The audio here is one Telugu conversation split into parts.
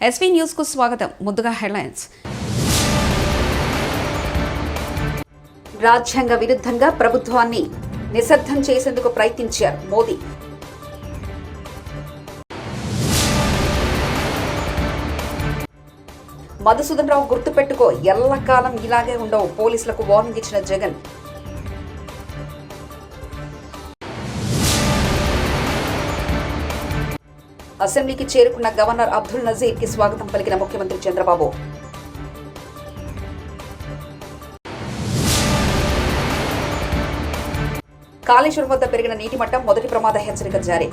ఎస్వీ న్యూస్ కు స్వాగతం. ముందుగా హెడ్లైన్స్. రాజ్యాంగ విరుద్ధంగా ప్రభుత్వాన్ని నిశ్శబ్దం చేసేందుకు ప్రయత్నించారు మోదీ. మధుసూదన్ రావు గుర్తుపెట్టుకో, ఎల్లకాలం ఇలాగే ఉండవు, పోలీసులకు వార్నింగ్ ఇచ్చిన జగన్. అసెంబ్లీకి చేరుకున్న గవర్నర్ అబ్దుల్ నజీర్ కి స్వాగతం పలికిన ముఖ్యమంత్రి చంద్రబాబు. కాళేశ్వరం వద్ద పెరిగిన నీటి మట్టం, మొదటి ప్రమాద హెచ్చరిక జారీ.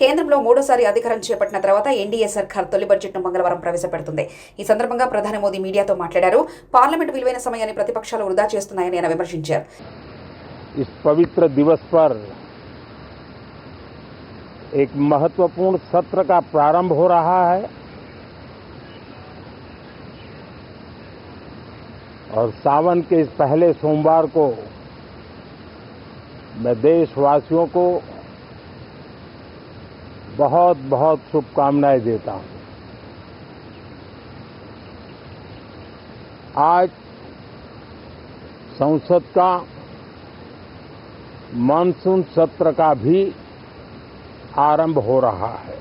కేంద్రంలో మూడోసారి అధికారం చేపట్టిన తర్వాత ఎన్డీఏ సర్కార్ తొలి బడ్జెట్ను మంగళవారం ప్రవేశపెడుతుంది. ఈ సందర్భంగా ప్రధాని మోదీ మీడియాతో మాట్లాడారు. పార్లమెంటు విలువైన సమయాన్ని ప్రతిపక్షాలు వృధా చేస్తున్నాయని ఆయన విమర్శించారు. एक महत्वपूर्ण सत्र का प्रारंभ हो रहा है और सावन के इस पहले सोमवार को मैं देशवासियों को बहुत बहुत शुभकामनाएं देता हूं। आज संसद का मानसून सत्र का भी आरंभ हो रहा है।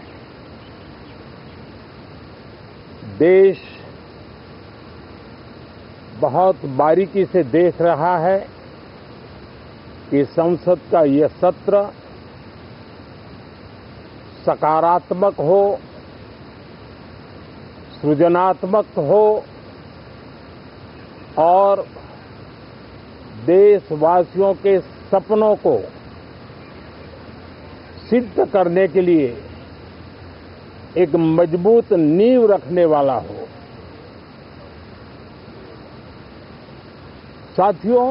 देश बहुत बारीकी से देख रहा है कि संसद का यह सत्र सकारात्मक हो, सृजनात्मक हो और देशवासियों के सपनों को सिद्ध करने के लिए एक मजबूत नींव रखने वाला हो। साथियों,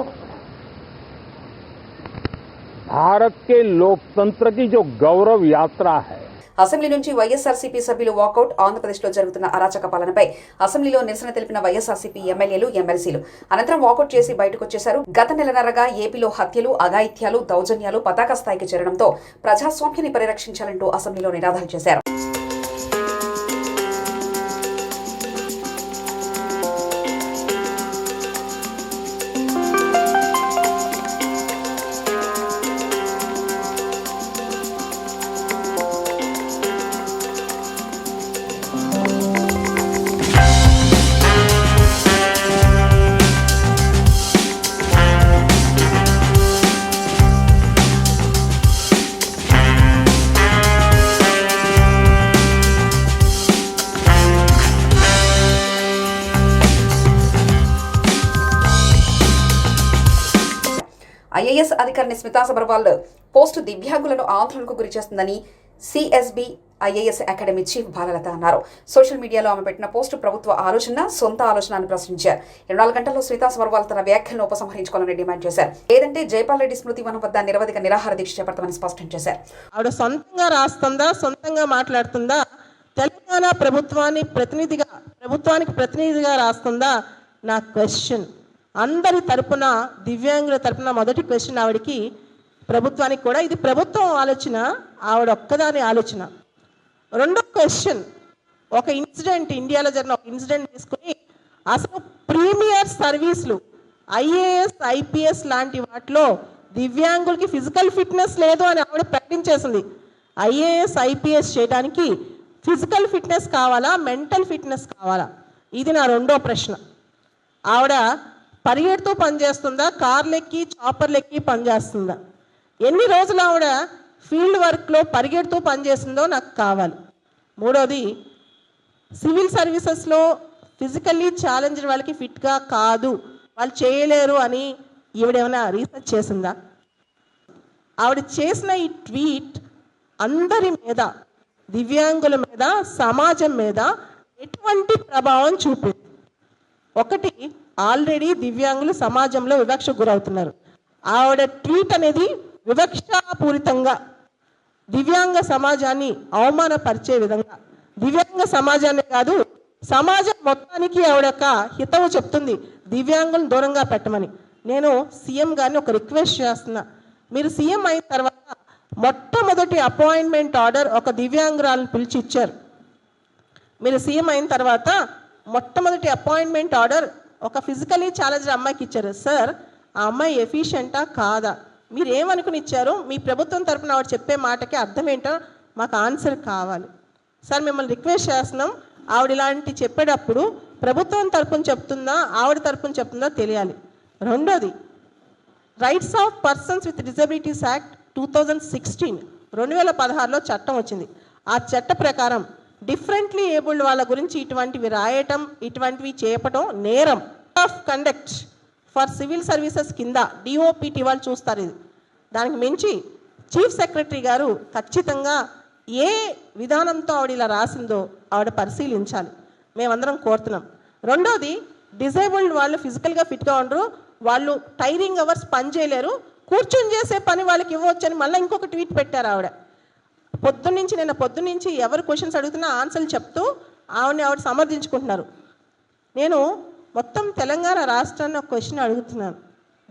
भारत के लोकतंत्र की जो गौरव यात्रा है, అసెంబ్లీ నుంచి వైఎస్ఆర్సీపీ సభ్యులు వాకౌట్. ఆంధ్రప్రదేశ్లో జరుగుతున్న అరాచక పాలనపై అసెంబ్లీలో నిరసన తెలిపిన వైఎస్ఆర్సీపీ ఎమ్మెల్యేలు, ఎమ్మెల్సీలు అనంతరం వాకౌట్ చేసి బయటకు వచ్చేశారు. గత నెలన్నరగా ఏపీలో హత్యలు, అఘాయిత్యాలు, దౌర్జన్యాలు పతాక స్థాయికి చేరడంతో ప్రజాస్వామ్యాన్ని పరిరక్షించాలంటూ అసెంబ్లీలో నినాదాలు చేశారు. ఐఏఎస్ అధికారిని స్మితా సబర్వాల్ పోస్టు దివ్యాంగులను ఆందోళనకు గురి చేస్తుందని CSB IAS academy chief Balalatha అన్నారు. సోషల్ మీడియాలో ఆమె పెట్టిన పోస్టు ప్రభుత్వ ఆలోచన, సొంత ఆలోచన అని ప్రశ్నించారు. 24 గంటల్లో స్మితా సబర్వాల్ తన వ్యాఖ్యలను ఉపసంహరించుకోవాలని డిమాండ్ చేశారు. లేదంటే జైపాల్ రెడ్డి స్మృతి వనం వద్ద నిరవధిక నిరాహార దీక్ష చేపడతామని స్పష్టం చేశారు. ఆవిడ సొంతంగా రాస్తుందా, సొంతంగా మాట్లాడుతుందా, తెలంగాణ ప్రభుత్వానికి ప్రతినిధిగా రాస్తుందా నా క్వశ్చన్. అందరి తరపున, దివ్యాంగుల తరపున మొదటి క్వశ్చన్ ఆవిడకి, ప్రభుత్వానికి కూడా. ఇది ప్రభుత్వం ఆలోచన, ఆవిడ ఒక్కదాని ఆలోచన. రెండో క్వశ్చన్, ఒక ఇన్సిడెంట్, ఇండియాలో జరిగిన ఒక ఇన్సిడెంట్ తీసుకుని అసలు ప్రీమియర్ సర్వీసులు ఐఏఎస్, ఐపీఎస్ లాంటి వాటిలో దివ్యాంగులకి ఫిజికల్ ఫిట్నెస్ లేదు అని ఆవిడ ప్రకటించేసింది. ఐఏఎస్, ఐపీఎస్ చేయడానికి ఫిజికల్ ఫిట్నెస్ కావాలా, మెంటల్ ఫిట్నెస్ కావాలా? ఇది నా రెండో ప్రశ్న. ఆవిడ పరిగెడుతూ పనిచేస్తుందా, కార్లెక్కి, చాపర్లెక్కి పనిచేస్తుందా? ఎన్ని రోజులు ఆవిడ ఫీల్డ్ వర్క్లో పరిగెడుతూ పనిచేస్తుందో నాకు కావాలి. మూడోది, సివిల్ సర్వీసెస్లో ఫిజికల్లీ ఛాలెంజ్ వాళ్ళకి ఫిట్గా కాదు, వాళ్ళు చేయలేరు అని ఈవిడేమైనా రీసెర్చ్ చేసిందా? ఆవిడ చేసిన ఈ ట్వీట్ అందరి మీద, దివ్యాంగుల మీద, సమాజం మీద ఎటువంటి ప్రభావం చూపింది? ఒకటి, ఆల్రెడీ దివ్యాంగులు సమాజంలో వివక్షకు గురవుతున్నారు. ఆవిడ ట్వీట్ అనేది వివక్షాపూరితంగా దివ్యాంగ సమాజాన్ని అవమానపరిచే విధంగా, దివ్యాంగ సమాజాన్ని కాదు సమాజం మొత్తానికి ఆవిడ ఒక హితవు చెప్తుంది, దివ్యాంగులను దూరంగా పెట్టమని. నేను సీఎం గారిని ఒక రిక్వెస్ట్ చేస్తున్నా, మీరు సీఎం అయిన తర్వాత మొట్టమొదటి అపాయింట్మెంట్ ఆర్డర్ ఒక దివ్యాంగురాలను పిలిచి ఇచ్చారు. మీరు సీఎం అయిన తర్వాత మొట్టమొదటి అపాయింట్మెంట్ ఆర్డర్ ఒక ఫిజికలీ ఛాలెంజ్డ్ అమ్మాయికి ఇచ్చారు. సార్, ఆ అమ్మాయి ఎఫిషియెంటా కాదా, మీరు ఏమనుకుని ఇచ్చారు, మీ ప్రభుత్వం తరపున ఆవిడ చెప్పే మాటకి అర్థం ఏంటో మాకు ఆన్సర్ కావాలి. సార్, మిమ్మల్ని రిక్వెస్ట్ చేస్తున్నాం, ఆవిడ ఇలాంటి చెప్పేటప్పుడు ప్రభుత్వం తరపున చెప్తుందా ఆవిడ తరపున చెప్తుందా తెలియాలి. రెండోది, rights of persons with disabilities act 2016 2016లో చట్టం వచ్చింది. ఆ చట్ట ప్రకారం డిఫరెంట్లీ ఏబుల్డ్ వాళ్ళ గురించి ఇటువంటివి రాయటం, ఇటువంటివి చేయటం నేరం. Of conduct for civil services కింద డిఓపిటి వాళ్ళు చూస్తారు. ఇది దానికి మించి చీఫ్ సెక్రటరీ గారు ఖచ్చితంగా ఏ విధానంతో ఆవిడ ఇలా రాసిందో ఆవిడ పరిశీలించాలి, మేమందరం కోరుతున్నాం. రెండోది, డిజేబుల్డ్ వాళ్ళు ఫిజికల్గా ఫిట్గా ఉండరు, వాళ్ళు టైరింగ్ అవర్స్ పని చేయలేరు, కూర్చొని చేసే పని వాళ్ళకి ఇవ్వచ్చని మళ్ళీ ఇంకొక ట్వీట్ పెట్టారు ఆవిడ. నిన్న పొద్దున్నుంచి ఎవరు క్వశ్చన్స్ అడుగుతున్నా ఆన్సర్లు చెప్తూ ఆవిడ సమర్థించుకుంటున్నారు. నేను మొత్తం తెలంగాణ రాష్ట్రాన్ని ఒక క్వశ్చన్ అడుగుతున్నాను.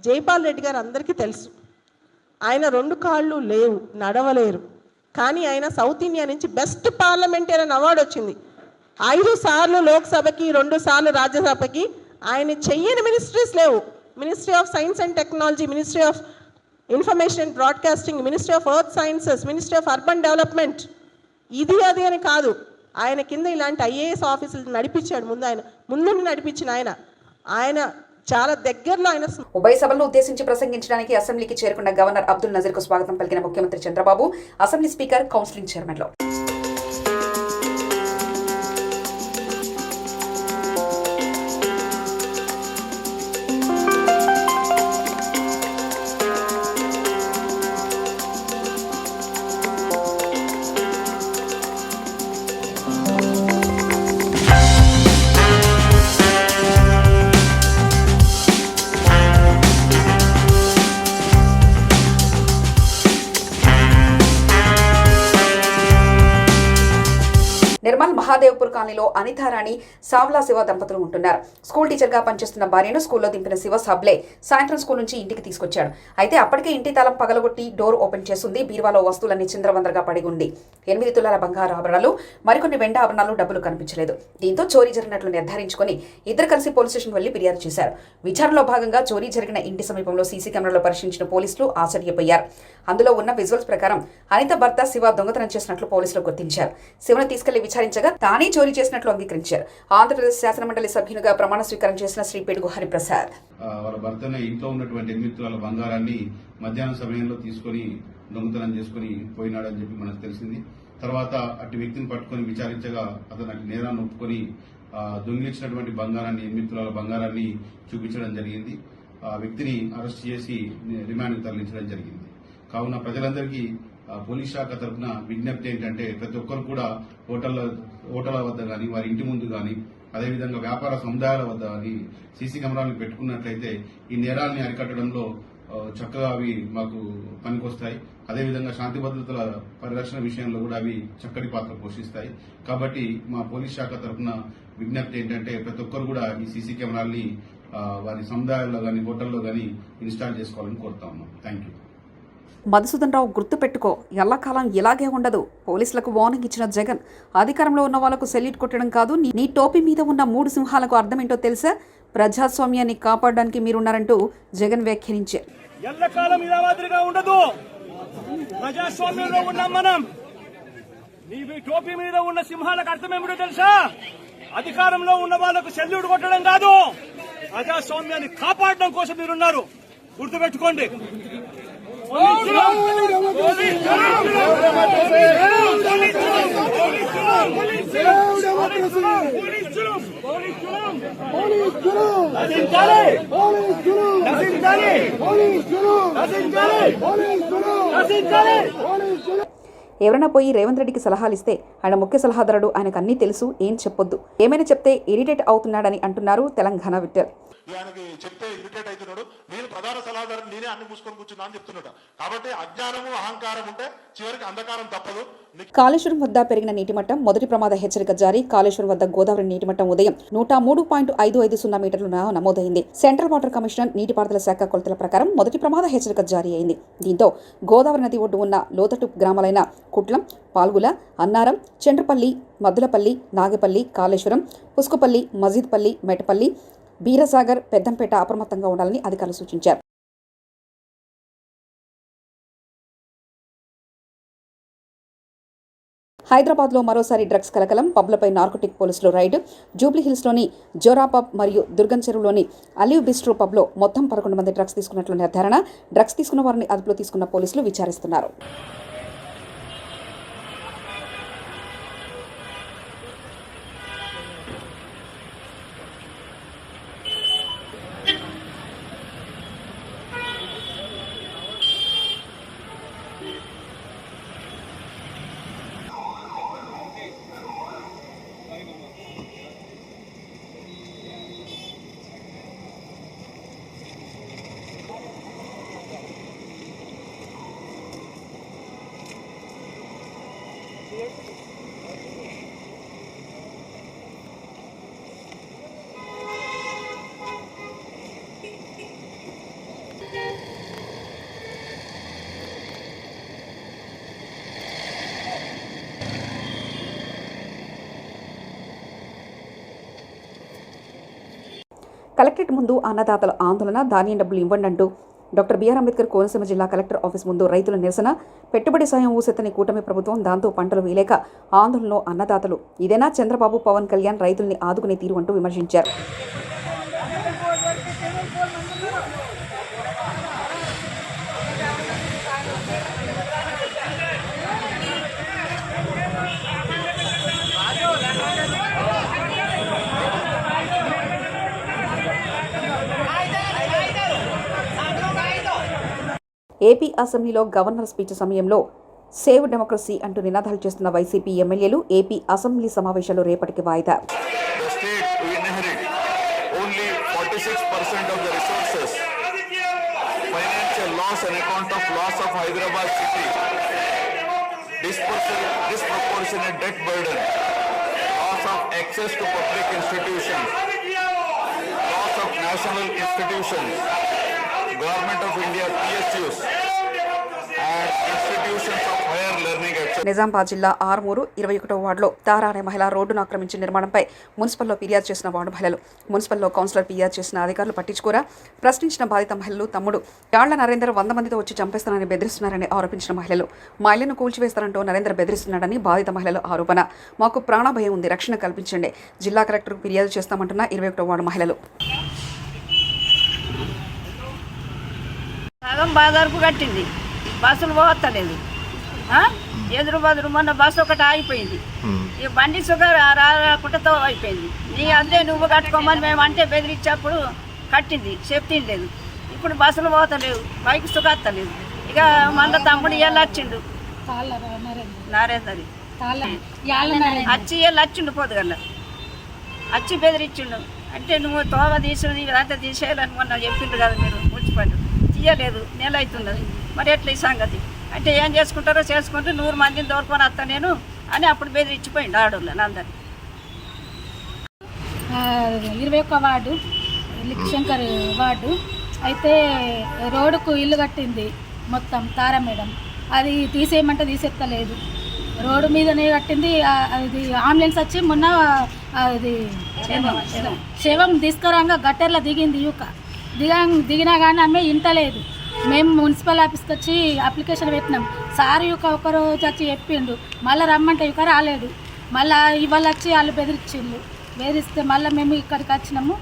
జైపాల్ రెడ్డి గారు అందరికీ తెలుసు, ఆయన 2 కాళ్ళు లేవు, నడవలేరు, కానీ ఆయన సౌత్ ఇండియా నుంచి బెస్ట్ పార్లమెంటేరియన్ అవార్డు వచ్చింది. 5 సార్లు లోక్సభకి, 2 సార్లు రాజ్యసభకి. ఆయన చెయ్యని మినిస్ట్రీస్ లేవు. Ministry of science and technology, ministry of information and broadcasting, ministry of earth sciences, ministry of urban development, ఇది అది అని కాదు. ఆయన కింద ఇలాంటి ఐఏఎస్ ఆఫీసులు నడిపించాడు. ముందు నడిపించిన ఆయన చాలా దగ్గరలో ఆయన. ఉభయ సభలను ఉద్దేశించి ప్రసంగించడానికి అసెంబ్లీకి చేరుకున్న గవర్నర్ అబ్దుల్ నజీర్కు స్వాగతం పలికిన ముఖ్యమంత్రి చంద్రబాబు అసెంబ్లీ స్పీకర్, కౌన్సిలింగ్ చైర్మన్లో నిర్మల్ మహాదేవ్పూర్ కాలనీలో అనితారాణి, సావ్లా శివ దంపతులు ఉంటున్నారు. స్కూల్ టీచర్గా పనిచేస్తున్న భార్యను స్కూల్లో దింపిన శివ సబ్లే సాయంత్రం స్కూల్ నుంచి ఇంటికి తీసుకొచ్చాడు. అయితే అప్పటికే ఇంటి తాళం పగలగొట్టి డోర్ ఓపెన్ చేస్తుంది. బీరువాలో వస్తువులన్నీ చింద్రవందరగా పడి ఉంది. 8 తులాల బంగారు ఆభరణాలు, మరికొన్ని వెండి ఆభరణాలు, డబ్బులు కనిపించలేదు. దీంతో చోరీ జరిగినట్లు నిర్ధారించుకుని ఇద్దరు కలిసి పోలీస్ స్టేషన్ వెళ్లి ఫిర్యాదు చేశారు. విచారణలో భాగంగా చోరీ జరిగిన ఇంటి సమీపంలో సీసీ కెమెరాలో పరిశీలించిన పోలీసులు ఆశ్చర్యపోయారు. అందులో ఉన్న విజువల్స్ ప్రకారం అనిత భర్త శివ దొంగతనం చేసినట్లు పోలీసులు గుర్తించారు. శివను తీసుకెళ్లి విచారించగా తానే చోరీ చేసినట్లు అంగీకరించారు. ఆంధ్రప్రదేశ్ శాసనమండలి సభ్యునిగా ప్రమాణ స్వీకారం చేసిన శ్రీ పిడుగు హరిప్రసాద్ వాళ్ళ భర్తనే ఇంట్లో ఉన్నటువంటి 8 తులాల బంగారాన్ని మధ్యాహ్నం సమయంలో తీసుకుని దొంగతనం చేసుకుని పోయినాడని చెప్పి మనకు తెలిసింది. తర్వాత అటు వ్యక్తిని పట్టుకుని విచారించగా అతను అటు నేరాన్ని ఒప్పుకొని దొంగిలించినటువంటి బంగారాన్ని 8 తులాల బంగారాన్ని చూపించడం జరిగింది. ఆ వ్యక్తిని అరెస్ట్ చేసి రిమాండ్కి తరలించడం జరిగింది. కావున ప్రజలందరికీ పోలీస్ శాఖ తరఫున విజ్ఞప్తి ఏంటంటే ప్రతి ఒక్కరు కూడా హోటళ్ల వద్ద కానీ, వారి ఇంటి ముందు కానీ, అదేవిధంగా వ్యాపార సముదాయాల వద్ద కానీ సీసీ కెమెరాలను పెట్టుకున్నట్లయితే ఈ నేరాల్ని అరికట్టడంలో చక్కగా అవి మాకు పనికొస్తాయి. అదేవిధంగా శాంతి భద్రతల పరిరక్షణ విషయంలో కూడా అవి చక్కటి పాత్ర పోషిస్తాయి. కాబట్టి మా పోలీస్ శాఖ తరఫున విజ్ఞప్తి ఏంటంటే ప్రతి ఒక్కరు కూడా ఈ సీసీ కెమెరాల్ని వారి సముదాయాల్లో కానీ, హోటల్లో కానీ ఇన్స్టాల్ చేసుకోవాలని కోరుతా ఉన్నాం. Thank you. మధుసూదన్ రావు గుర్తుపెట్టుకో, ఎల్లకాలం ఇలాగే ఉండదు. పోలీసులకు వార్నింగ్ ఇచ్చిన జగన్ అధికారంలో ఉన్న వాళ్లకు సెల్యూట్ కొట్టడం కాదు, నీ టోపీ మీద ఉన్న 3 సింహాలకు అర్థమేంటో తెలుసా? ప్రజాస్వామ్యాన్ని కాపాడడానికి మీరున్నారంటూ జగన్ వ్యాఖ్యానించారు. ఎల్లకాలం ఇలా మాదిరిగా ఉండదు, ప్రజాస్వామ్యంలో ఉన్నాం మనం. నీ టోపీ మీద ఉన్న సింహాలకు అర్థమేమిటో తెలుసా? అధికారంలో ఉన్న వాళ్లకు సెల్యూట్ కొట్టడం కాదు, ప్రజాస్వామ్యాన్ని కాపాడడం కోసం మీరున్నారు. గుర్తుపెట్టుకోండి. ఎవరైనా పోయి రేవంత్ రెడ్డికి సలహాలు ఇస్తే ఆయన ముఖ్య సలహాదారుడు, ఆయనకు అన్నీ తెలుసు, ఏం చెప్పొద్దు, ఏమైనా చెప్తే ఇరిటేట్ అవుతున్నాడని అంటున్నారు తెలంగాణ విట్టర్. ఆయనకి చెప్తే ఇరిటేట్ అవుతున్నాడు. నేను ప్రధాన సలహాదారు, నేనే అన్ని మూసుకొని కూర్చున్నా అని చెప్తున్నాడు. కాబట్టి అజ్ఞానము అహంకారం ఉంటే చివరికి అంధకారం తప్పదు. కాళేశ్వరం వద్ద పెరిగిన నీటిమట్టం, మొదటి ప్రమాద హెచ్చరిక జారీ. కాళేశ్వరం వద్ద గోదావరి నీటిమట్టం ఉదయం 103.550 మీటర్లు నమోదైంది. సెంట్రల్ వాటర్ కమిషనర్ నీటిపారుదల శాఖ కొలతల ప్రకారం మొదటి ప్రమాద హెచ్చరిక జారీ అయింది. దీంతో గోదావరి నది ఒడ్డు ఉన్న లోతట్టు గ్రామాలైన కుట్లం, పాల్గుల, అన్నారం, చండ్రపల్లి, మద్దులపల్లి, నాగపల్లి, కాళేశ్వరం, పుస్కుపల్లి, మజీద్పల్లి, మెటపల్లి, బీరసాగర్, పెద్దంపేట అప్రమత్తంగా ఉండాలని అధికారులు సూచించారు. హైదరాబాద్లో మరోసారి డ్రగ్స్ కలకలం. పబ్లపై నార్కోటిక్ పోలీసులు రైడ్. జూబ్లీహిల్స్లోని జోరా పబ్ మరియు దుర్గం చెరువులోని అలివ్ బిస్ట్రో పబ్లో మొత్తం 11 మంది డ్రగ్స్ తీసుకున్నట్లు నిర్ధారణ. డ్రగ్స్ తీసుకున్న వారిని అదుపులో తీసుకున్న పోలీసులు విచారిస్తున్నారు. కలెక్టరేట్ ముందు అన్నదాతల ఆందోళన. ధాన్యం డబ్బులు ఇవ్వండి అంటూ డాక్టర్ బిఆర్ అంబేద్కర్ కోనసీమ జిల్లా కలెక్టర్ ఆఫీస్ ముందు రైతుల నిరసన. పెట్టుబడి సాయం ఊసెత్తని కూటమి ప్రభుత్వం, దాంతో పంటలు వేయలేక ఆందోళనలో అన్నదాతలు. ఇదేనా చంద్రబాబు, పవన్ కళ్యాణ్ రైతుల్ని ఆదుకునే తీరు అంటూ విమర్శించారు. ఏపీ అసెంబ్లీలో గవర్నర్ స్పీచ్ సమయంలో సేవ్ డెమోక్రసీ అంటూ నినాదాలు చేస్తున్న వైసీపీ ఎమ్మెల్యేలు. ఏపీ అసెంబ్లీ సమావేశాలు రేపటికి వాయిదా. Government of India PSUs and institutions of higher learning. Nizamabad జిల్లా ఆర్మూరు 21వ వార్డులో తారా అనే మహిళ రోడ్డును ఆక్రమించి నిర్మాణంపై మున్సిపల్లో ఫిర్యాదు చేసిన వార్డు మహిళలు. మున్సిపల్లో కౌన్సిలర్ ఫిర్యాదు చేసిన అధికారులు పట్టించుకోరా. ప్రశ్నించిన బాధిత మహిళలు తమ్ముడు యాళ్ల నరేందర్ 100 మందితో వచ్చి చంపేస్తానని బెదిరిస్తున్నారని ఆరోపించిన మహిళలు. మా ఇళ్లను కూల్చివేస్తారంటూ నరేందర్ బెదిరిస్తున్నాడని బాధిత మహిళల ఆరోపణ. మాకు ప్రాణభయం ఉంది, రక్షణ కల్పించండి, జిల్లా కలెక్టర్కు ఫిర్యాదు చేస్తామంటున్న 21వ వార్డు మహిళలు. సగం బాజారుకు కట్టింది, బస్సులు పోవత్తలేదు. ఎదురు బదురు మొన్న బస్సు ఒకటి ఆగిపోయింది, ఈ బండి సుగర్ రాకుంటతో అయిపోయింది. నీ అదే నువ్వు కట్టుకోమని మేము అంటే బెదిరించేప్పుడు కట్టింది, సేఫ్టీ లేదు. ఇప్పుడు బస్సులు పోతలేవు, బైక్ సుగత్తలేదు. ఇక మళ్ళీ తమ్ముడు ఇవాళ వచ్చిండు, నరేందరి వచ్చి ఇవాళ వచ్చిండు పొద్దుగల వచ్చి బెదిరించిండు. అంటే నువ్వు తోవ తీసుకుని ఇదంతా తీసేయాలని మొన్న చెప్పిండు కదా మీరు మున్సిపల్, తీయలేదు, నెల అవుతున్నది. మరి ఎట్లా ఈ సంగతి అంటే ఏం చేసుకుంటారో చేసుకుంటూ 100 మందిని దోరుకొని వస్తా నేను అని అప్పుడు బెదిరించిపోయిండు ఆడోళ్ళని అందరు. 21వ వార్డు లిక్షంకర్ వార్డు అయితే రోడ్డుకు ఇల్లు కట్టింది మొత్తం తారా మేడం, అది తీసేయమంటే తీసేస్తలేదు. రోడ్డు మీదనే కట్టింది. అది అంబులెన్స్ వచ్చి మొన్న అది శవం తీసుకురాగా గట్టెర్లో దిగింది. దిగినా కానీ ఆమె ఇంటలేదు. మేము మున్సిపల్ ఆఫీస్కి వచ్చి అప్లికేషన్ పెట్టినాం. సార్ ఒకరు వచ్చి చెప్పిండు, మళ్ళీ రమ్మంటే రాలేడు. మళ్ళీ ఇవాళ వచ్చి వాళ్ళు బెదిరిస్తే మళ్ళీ మేము ఇక్కడికి వచ్చినాము.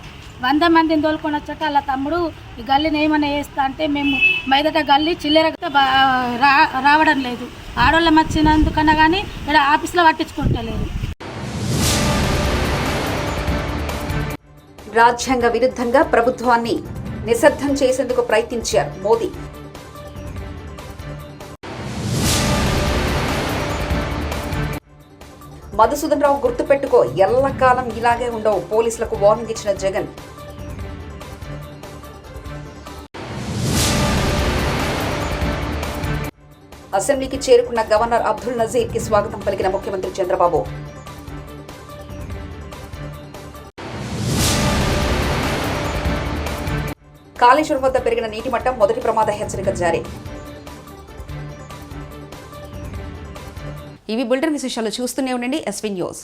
100 మందిని తోలుకొని వచ్చాక వాళ్ళ తమ్ముడు ఈ గల్లీని ఏమైనా వేస్తా అంటే మేము బయట గల్లీ చిల్లర రావడం లేదు. ఆడవాళ్ళం వచ్చినందుకన్నా కానీ ఇక్కడ ఆఫీస్లో పట్టించుకుంటలేదు. రాజ్యాంగ విరుద్ధంగా ప్రభుత్వాన్ని నిశ్శబ్దం చేసేందుకు ప్రయత్నించారు మోదీ. మధుసూదన్ రావు గుర్తుపెట్టుకో, ఎల్లకాలం ఇలాగే ఉండవు, పోలీసులకు వార్నింగ్ ఇచ్చిన జగన్. అసెంబ్లీకి చేరుకున్న గవర్నర్ అబ్దుల్ నజీర్ కి స్వాగతం పలికిన ముఖ్యమంత్రి చంద్రబాబు. కాళేశ్వరం వద్ద పెరిగిన నీటి మట్టం, మొదటి ప్రమాద హెచ్చరిక జారీ. ఇవి బులెటిన్ విశేషాలు. చూస్తూనే ఉండండి ఎస్వీ న్యూస్.